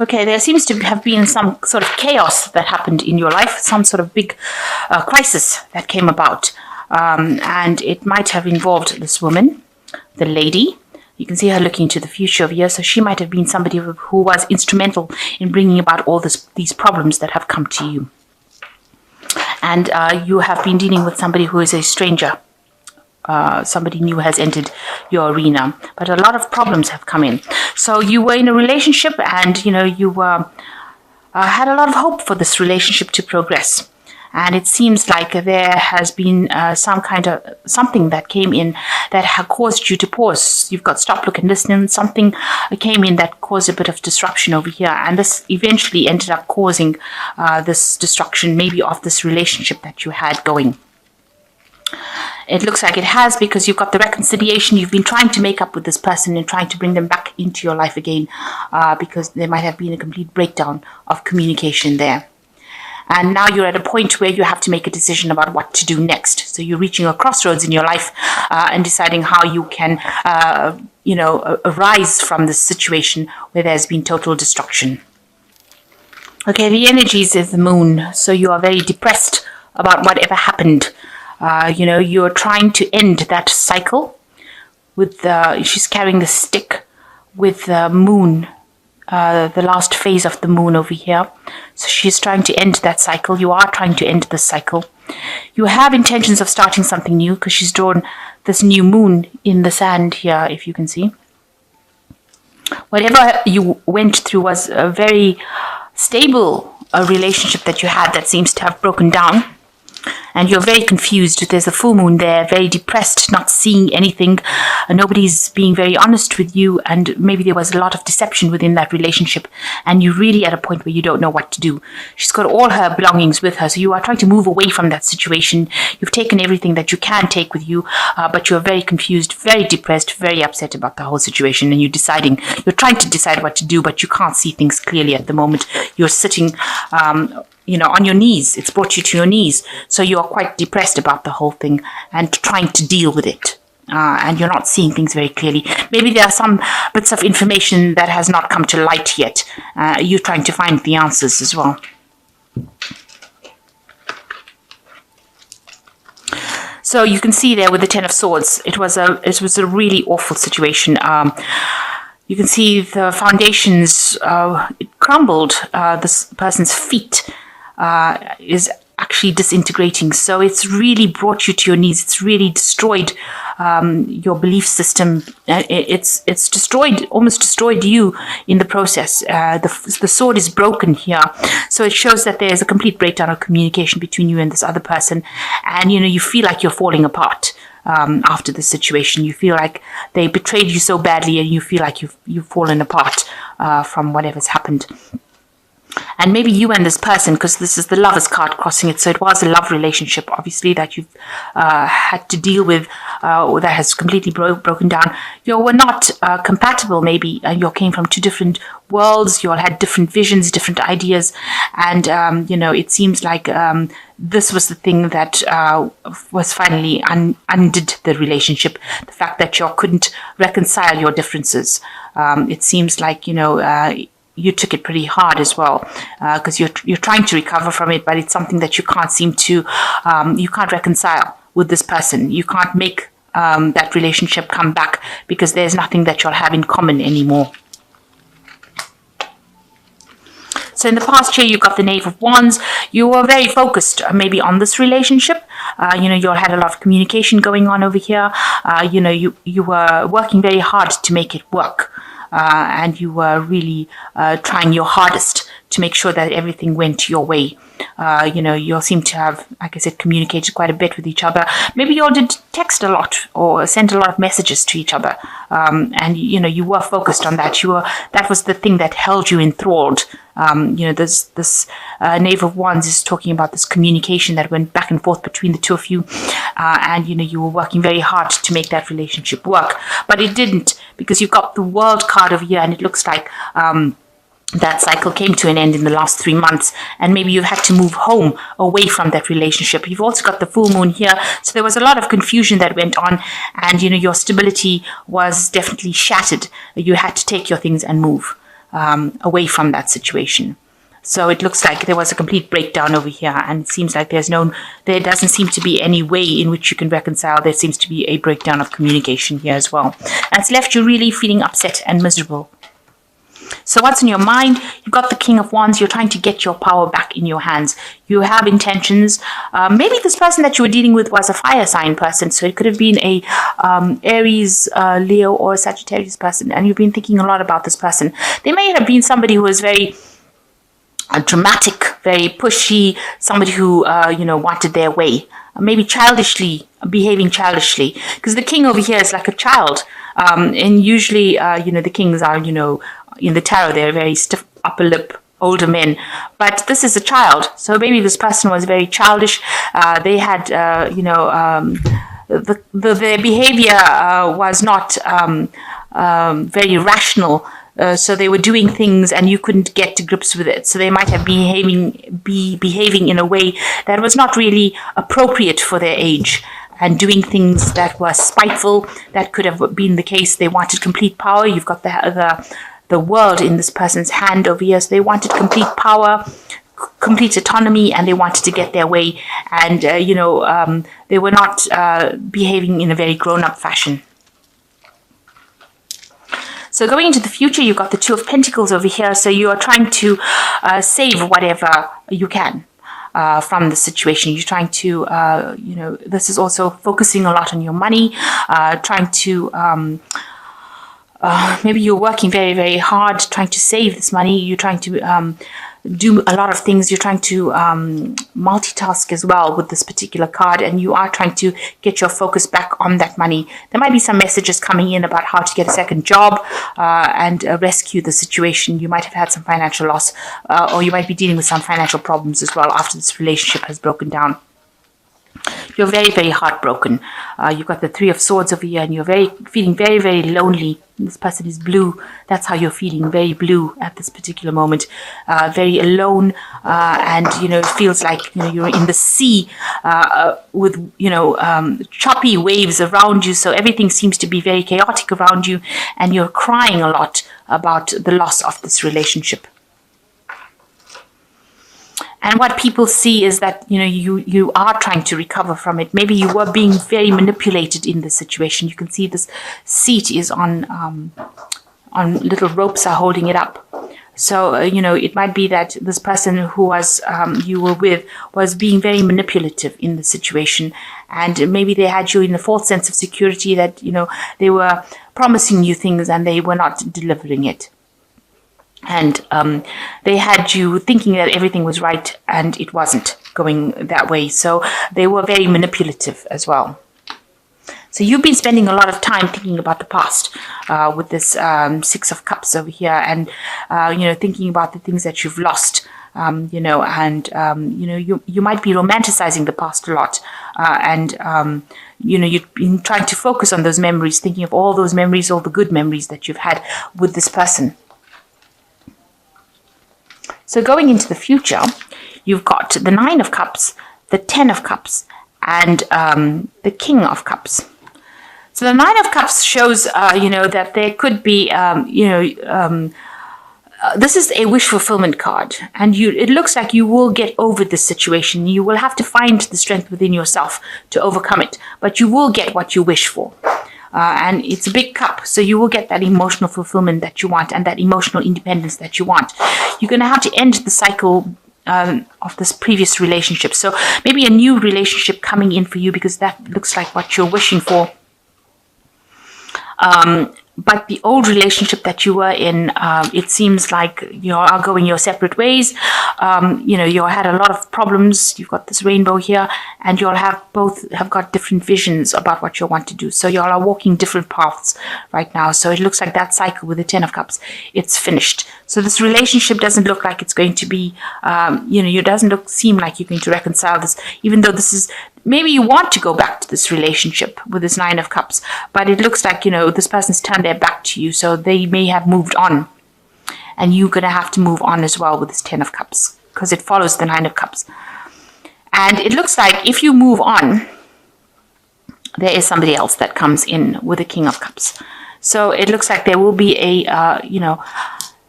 Okay, there seems to have been some sort of chaos that happened in your life, some sort of big crisis that came about. And it might have involved this woman, the lady. You can see her looking to the future over here. So she might have been somebody who was instrumental in bringing about all these problems that have come to you. And you have been dealing with somebody who is a stranger. Somebody new has entered your arena, but a lot of problems have come in. So you were in a relationship, and you had a lot of hope for this relationship to progress. And it seems like there has been some kind of something that came in that had caused you to pause. You've got stop, look, and listen. Something came in that caused a bit of disruption over here, and this eventually ended up causing this destruction, maybe of this relationship that you had going. It looks like it has, because you've got the reconciliation. You've been trying to make up with this person and trying to bring them back into your life again, because there might have been a complete breakdown of communication there. And now you're at a point where you have to make a decision about what to do next. So you're reaching a crossroads in your life and deciding how you can, arise from this situation where there's been total destruction. Okay, the energies is the moon. So you are very depressed about whatever happened. You're trying to end that cycle with she's carrying the stick with the moon, the last phase of the moon over here. So she's trying to end that cycle. You are trying to end the cycle. You have intentions of starting something new, because she's drawn this new moon in the sand here, if you can see. Whatever you went through was a very stable relationship that you had that seems to have broken down. And you're very confused. There's a full moon there, very depressed, not seeing anything. Nobody's being very honest with you, and maybe there was a lot of deception within that relationship, and you're really at a point where you don't know what to do. She's got all her belongings with her, so you are trying to move away from that situation. You've taken everything that you can take with you, but you're very confused, very depressed, very upset about the whole situation, and you're trying to decide what to do, but you can't see things clearly at the moment. You're sitting on your knees. It's brought you to your knees. So you are quite depressed about the whole thing and trying to deal with it. And you're not seeing things very clearly. Maybe there are some bits of information that has not come to light yet. You're trying to find the answers as well. So you can see there with the Ten of Swords, it was a really awful situation. You can see the foundations, it crumbled. This person's feet is actually disintegrating. So it's really brought you to your knees. It's really destroyed your belief system. It's almost destroyed you in the process. The sword is broken here. So it shows that there's a complete breakdown of communication between you and this other person. And, you feel like you're falling apart. After the situation, you feel like they betrayed you so badly, and you feel like you've fallen apart from whatever's happened. And maybe you and this person, because this is the Lovers card crossing it, so it was a love relationship, obviously, that you've had to deal with, or that has completely broken down. You were not compatible, maybe. You came from two different worlds. You all had different visions, different ideas, and it seems like this was the thing that was finally undid the relationship. The fact that you couldn't reconcile your differences. It seems like you took it pretty hard as well, because you're trying to recover from it, but it's something that you can't seem to, you can't reconcile with this person. You can't make that relationship come back, because there's nothing that you'll have in common anymore. So in the past year, you got the Knave of Wands. You were very focused maybe on this relationship. You all had a lot of communication going on over here. You were working very hard to make it work. And you were really trying your hardest to make sure that everything went your way. You all seem to have, like I said, communicated quite a bit with each other. Maybe you all did text a lot or sent a lot of messages to each other. And you were focused on that. That was the thing that held you enthralled. This Knave of Wands is talking about this communication that went back and forth between the two of you. And you were working very hard to make that relationship work. But it didn't, because you've got the World card over here, and it looks like that cycle came to an end in the last 3 months, and maybe you've had to move home away from that relationship. You've also got the full moon here, so there was a lot of confusion that went on, and your stability was definitely shattered. You had to take your things and move. away from that situation. So it looks like there was a complete breakdown over here, and it seems like there doesn't seem to be any way in which you can reconcile. There seems to be a breakdown of communication here as well. And it's left you really feeling upset and miserable. So what's in your mind? You've got the King of Wands. You're trying to get your power back in your hands. You have intentions. Maybe this person that you were dealing with was a fire sign person. So it could have been a Aries, Leo, or Sagittarius person. And you've been thinking a lot about this person. They may have been somebody who was very dramatic, very pushy, somebody who, wanted their way. Maybe behaving childishly. Because the king over here is like a child. And usually, the kings are, in the tarot, they're very stiff upper lip, older men. But this is a child. So maybe this person was very childish. They had, their behavior was not very rational. So they were doing things and you couldn't get to grips with it. So they might have be behaving in a way that was not really appropriate for their age, and doing things that were spiteful. That could have been the case. They wanted complete power. You've got the world in this person's hand over here. So they wanted complete power, complete autonomy, and they wanted to get their way. And, they were not behaving in a very grown-up fashion. So going into the future, you've got the Two of Pentacles over here. So you are trying to save whatever you can from the situation. You're trying to, this is also focusing a lot on your money, trying to, maybe you're working very, very hard trying to save this money. You're trying to do a lot of things. You're trying to multitask as well with this particular card, and you are trying to get your focus back on that money. There might be some messages coming in about how to get a second job and rescue the situation. You might have had some financial loss, or you might be dealing with some financial problems as well after this relationship has broken down. You're very, very heartbroken. You've got the Three of Swords over here, and you're feeling very, very lonely. This person is blue. That's how you're feeling, very blue at this particular moment. Very alone, and, it feels like, you're in the sea with, choppy waves around you. So everything seems to be very chaotic around you, and you're crying a lot about the loss of this relationship. And what people see is that, you are trying to recover from it. Maybe you were being very manipulated in this situation. You can see this seat is on little ropes are holding it up. So, it might be that this person who was you were with was being very manipulative in the situation. And maybe they had you in a false sense of security that, they were promising you things and they were not delivering it. And they had you thinking that everything was right, and it wasn't going that way. So they were very manipulative as well. So you've been spending a lot of time thinking about the past with this Six of Cups over here, and thinking about the things that you've lost. You might be romanticizing the past a lot, and you've been trying to focus on those memories, thinking of all those memories, all the good memories that you've had with this person. So going into the future, you've got the Nine of Cups, the Ten of Cups, and the King of Cups. So the Nine of Cups shows, that there could be, this is a wish fulfillment card, and it looks like you will get over this situation. You will have to find the strength within yourself to overcome it, but you will get what you wish for. And it's a big cup, so you will get that emotional fulfillment that you want and that emotional independence that you want. You're going to have to end the cycle of this previous relationship. So maybe a new relationship coming in for you, because that looks like what you're wishing for. But the old relationship that you were in, it seems like you are going your separate ways. You had a lot of problems. You've got this rainbow here, and you all both have got different visions about what you want to do. So you all are walking different paths right now. So it looks like that cycle with the Ten of Cups, it's finished. So this relationship doesn't look like it's going to be, it doesn't seem like you're going to reconcile this, even though this is, maybe you want to go back to this relationship with this Nine of Cups, but it looks like, this person's turned their back to you, so they may have moved on. And you're going to have to move on as well with this Ten of Cups, because it follows the Nine of Cups. And it looks like if you move on, there is somebody else that comes in with the King of Cups. So it looks like there will be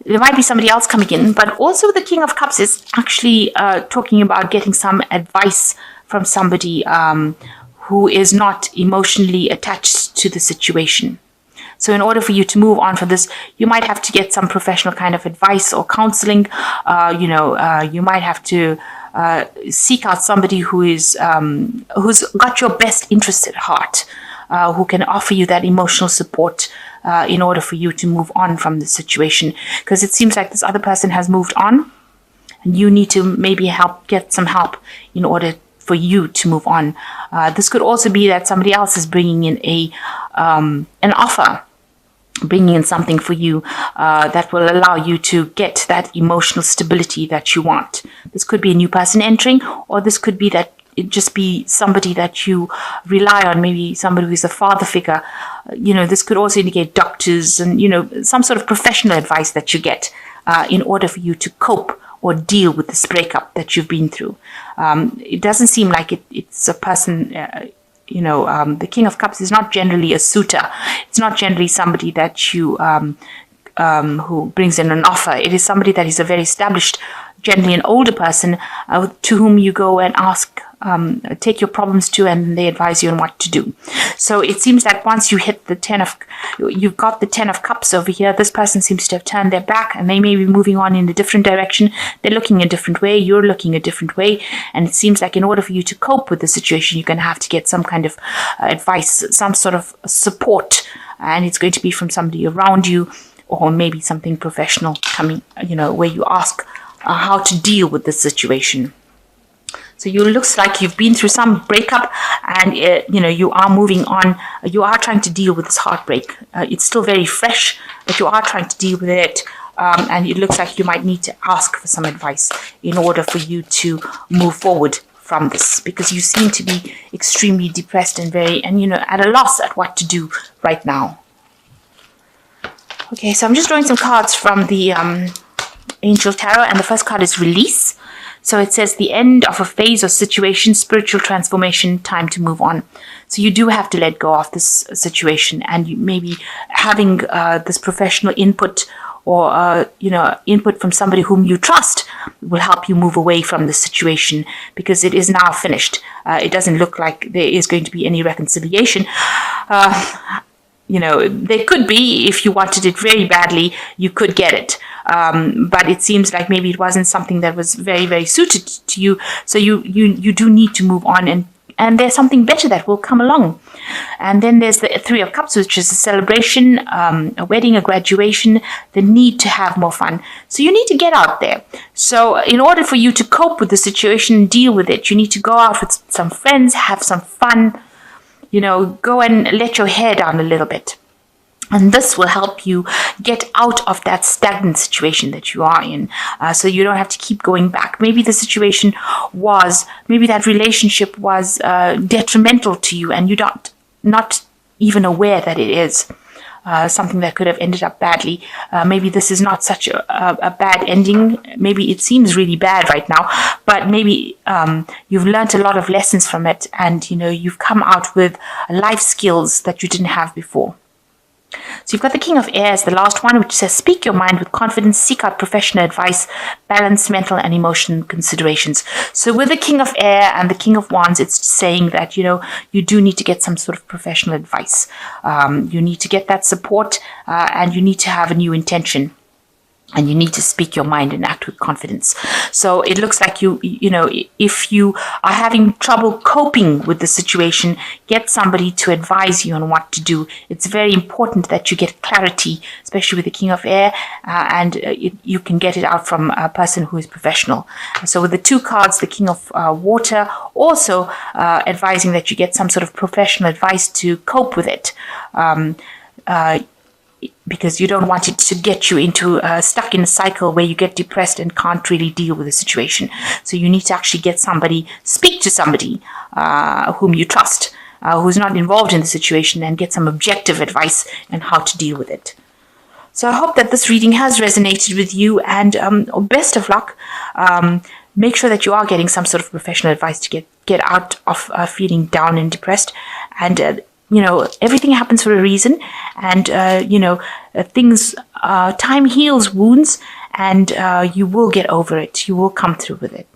there might be somebody else coming in, but also the King of Cups is actually talking about getting some advice from somebody who is not emotionally attached to the situation. So in order for you to move on from this, you might have to get some professional kind of advice or counseling. You might have to seek out somebody who's got your best interest at heart, who can offer you that emotional support in order for you to move on from the situation. Because it seems like this other person has moved on, and you need to maybe get some help in order for you to move on. This could also be that somebody else is bringing in an offer, bringing in something for you that will allow you to get that emotional stability that you want. This could be a new person entering, or this could be that it just be somebody that you rely on, maybe somebody who's a father figure. This could also indicate doctors and, some sort of professional advice that you get in order for you to cope or deal with this breakup that you've been through. It doesn't seem like it's a person, the King of Cups is not generally a suitor. It's not generally somebody that you, who brings in an offer. It is somebody that is a very established, generally an older person to whom you go and ask, take your problems to, and they advise you on what to do. So it seems like once you hit you've got the 10 of Cups over here, this person seems to have turned their back and they may be moving on in a different direction. They're looking a different way, you're looking a different way, and it seems like in order for you to cope with the situation, you're going to have to get some kind of advice, some sort of support, and it's going to be from somebody around you, or maybe something professional coming, where you ask how to deal with the situation. So you looks like you've been through some breakup, and you are moving on. You are trying to deal with this heartbreak. It's still very fresh, but you are trying to deal with it. And it looks like you might need to ask for some advice in order for you to move forward from this, because you seem to be extremely depressed and at a loss at what to do right now. Okay, so I'm just drawing some cards from the Angel Tarot, and the first card is Release. So it says the end of a phase or situation, spiritual transformation, time to move on. So you do have to let go of this situation, and you maybe having this professional input or input from somebody whom you trust will help you move away from the situation, because it is now finished. It doesn't look like there is going to be any reconciliation. There could be, if you wanted it very badly, you could get it. But it seems like maybe it wasn't something that was very, very suited to you. So you do need to move on, and there's something better that will come along. And then there's the Three of Cups, which is a celebration, a wedding, a graduation, the need to have more fun. So you need to get out there. So in order for you to cope with the situation, deal with it, you need to go out with some friends, have some fun, go and let your hair down a little bit. And this will help you get out of that stagnant situation that you are in, so you don't have to keep going back. Maybe the situation maybe that relationship was detrimental to you, and you're not even aware that it is something that could have ended up badly. Maybe this is not such a bad ending. Maybe it seems really bad right now, but maybe you've learned a lot of lessons from it, and you've come out with life skills that you didn't have before. So you've got the King of Air as the last one, which says, speak your mind with confidence, seek out professional advice, balance mental and emotional considerations. So with the King of Air and the King of Wands, it's saying that, you do need to get some sort of professional advice. You need to get that support, and you need to have a new intention. And you need to speak your mind and act with confidence. So it looks like if you are having trouble coping with the situation, get somebody to advise you on what to do. It's very important that you get clarity, especially with the King of Air, and you can get it out from a person who is professional. So with the two cards, the King of Water, also advising that you get some sort of professional advice to cope with it. Because you don't want it to get you into stuck in a cycle where you get depressed and can't really deal with the situation. So you need to actually speak to somebody whom you trust, who's not involved in the situation, and get some objective advice on how to deal with it. So I hope that this reading has resonated with you, and best of luck. Make sure that you are getting some sort of professional advice to get out of feeling down and depressed. And everything happens for a reason, and time heals wounds, and you will get over it. You will come through with it.